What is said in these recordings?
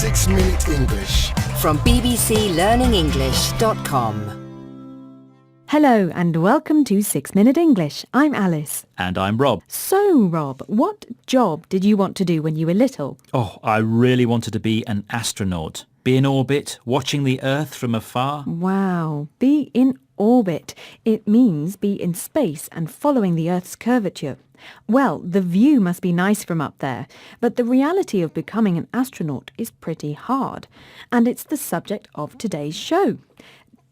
6-Minute English. From bbclearningenglish.com. Hello and welcome to 6-Minute English. I'm Alice. And I'm Rob. So, Rob, what job did you want to do when you were little? Oh, I really wanted to be an astronaut. Be in orbit, watching the Earth from afar. Wow, be in orbit. It means be in space and following the Earth's curvature. Well, the view must be nice from up there, but the reality of becoming an astronaut is pretty hard. And it's the subject of today's show.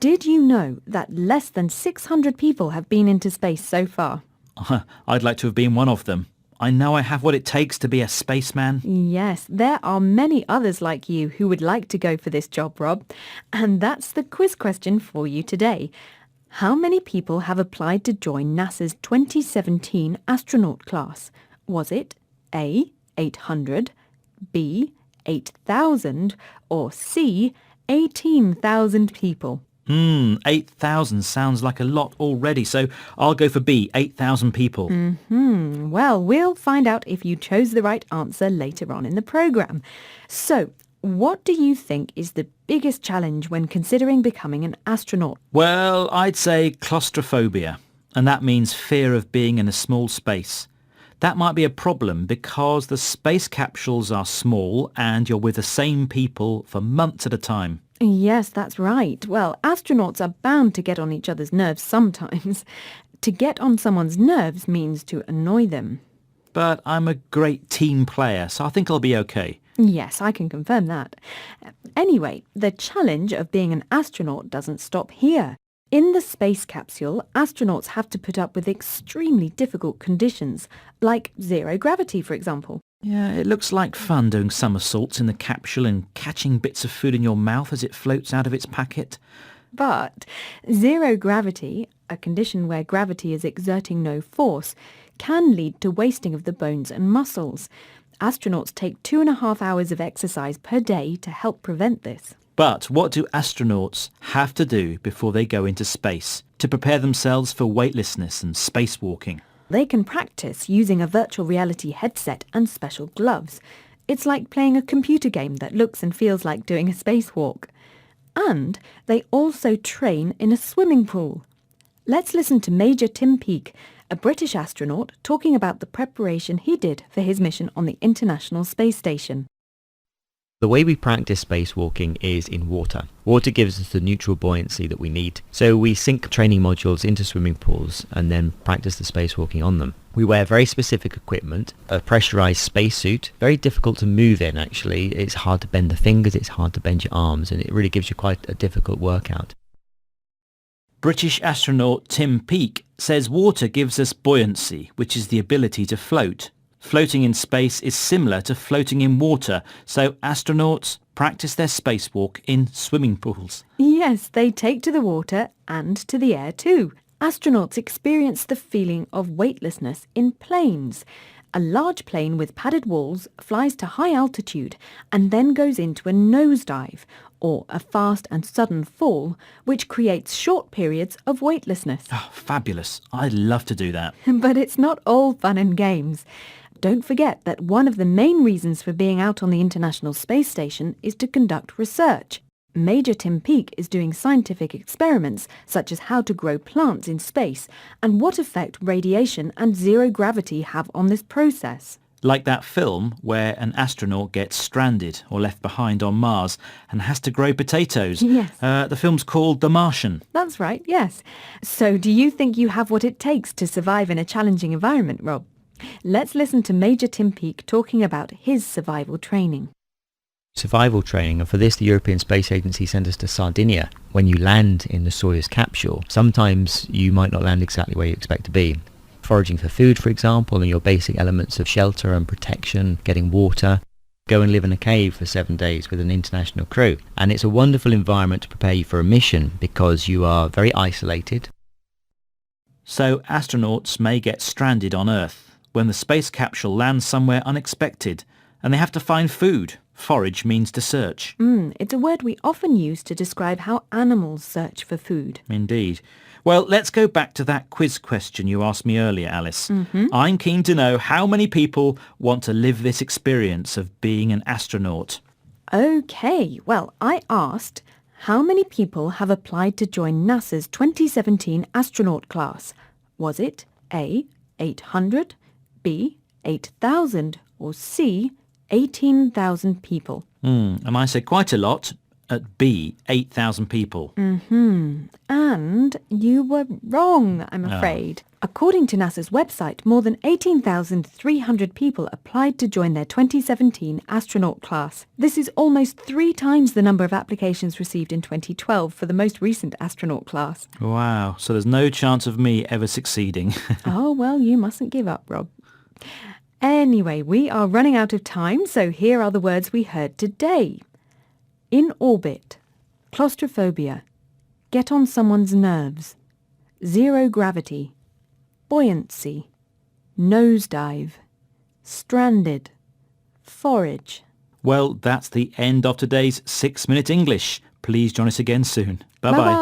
Did you know that less than 600 people have been into space so far? I'd like to have been one of them. I know I have what it takes to be a spaceman. Yes, there are many others like you who would like to go for this job, Rob. And that's the quiz question for you today. How many people have applied to join NASA's 2017 astronaut class? Was it A, 800, B, 8,000, or C, 18,000 people? 8,000 sounds like a lot already, so I'll go for B, 8,000 people. Well, we'll find out if you chose the right answer later on in the programme. So, what do you think is the biggest challenge when considering becoming an astronaut? Well, I'd say claustrophobia, and that means fear of being in a small space. That might be a problem because the space capsules are small and you're with the same people for months at a time. Yes, that's right. Well, astronauts are bound to get on each other's nerves sometimes. To get on someone's nerves means to annoy them. But I'm a great team player, so I think I'll be okay. Yes, I can confirm that. Anyway, the challenge of being an astronaut doesn't stop here. In the space capsule, astronauts have to put up with extremely difficult conditions, like zero gravity, for example. Yeah, it looks like fun doing somersaults in the capsule and catching bits of food in your mouth as it floats out of its packet. But zero gravity, a condition where gravity is exerting no force, can lead to wasting of the bones and muscles. Astronauts take 2.5 hours of exercise per day to help prevent this. But what do astronauts have to do before they go into space to prepare themselves for weightlessness and spacewalking? They can practice using a virtual reality headset and special gloves. It's like playing a computer game that looks and feels like doing a spacewalk. And they also train in a swimming pool. Let's listen to Major Tim Peake, a British astronaut, talking about the preparation he did for his mission on the International Space Station. The way we practice spacewalking is in water. Water gives us the neutral buoyancy that we need. So we sink training modules into swimming pools and then practice the spacewalking on them. We wear very specific equipment, a pressurized spacesuit, very difficult to move in actually. It's hard to bend the fingers, it's hard to bend your arms, and it really gives you quite a difficult workout. British astronaut Tim Peake says water gives us buoyancy, which is the ability to float. Floating in space is similar to floating in water, so astronauts practice their spacewalk in swimming pools. Yes, they take to the water and to the air too. Astronauts experience the feeling of weightlessness in planes. A large plane with padded walls flies to high altitude and then goes into a nosedive, or a fast and sudden fall, which creates short periods of weightlessness. Oh, fabulous. I'd love to do that. But it's not all fun and games. Don't forget that one of the main reasons for being out on the International Space Station is to conduct research. Major Tim Peake is doing scientific experiments such as how to grow plants in space and what effect radiation and zero gravity have on this process. Like that film where an astronaut gets stranded or left behind on Mars and has to grow potatoes. Yes. The film's called The Martian. That's right, yes. So do you think you have what it takes to survive in a challenging environment, Rob? Let's listen to Major Tim Peake talking about his survival training. Survival training, and for this the European Space Agency sent us to Sardinia. When you land in the Soyuz capsule, sometimes you might not land exactly where you expect to be. Foraging for food, for example, and your basic elements of shelter and protection, getting water. Go and live in a cave for 7 days with an international crew. And it's a wonderful environment to prepare you for a mission because you are very isolated. So astronauts may get stranded on Earth when the space capsule lands somewhere unexpected and they have to find food. Forage means to search. It's a word we often use to describe how animals search for food. Indeed. Well, let's go back to that quiz question you asked me earlier, Alice. I'm keen to know how many people want to live this experience of being an astronaut. Okay, well, I asked, how many people have applied to join NASA's 2017 astronaut class? Was it A, 800, B, 8,000, or C, 18,000 people? And I said quite a lot at B, 8,000 people. And you were wrong, I'm afraid. According to NASA's website, more than 18,300 people applied to join their 2017 astronaut class. This is almost 3 times the number of applications received in 2012 for the most recent astronaut class. Wow, so there's no chance of me ever succeeding. Oh, well, you mustn't give up, Rob. Anyway, we are running out of time, so here are the words we heard today. In orbit, claustrophobia, get on someone's nerves, zero gravity, buoyancy, nosedive, stranded, forage. Well, that's the end of today's 6 Minute English. Please join us again soon. Bye-bye. Bye-bye.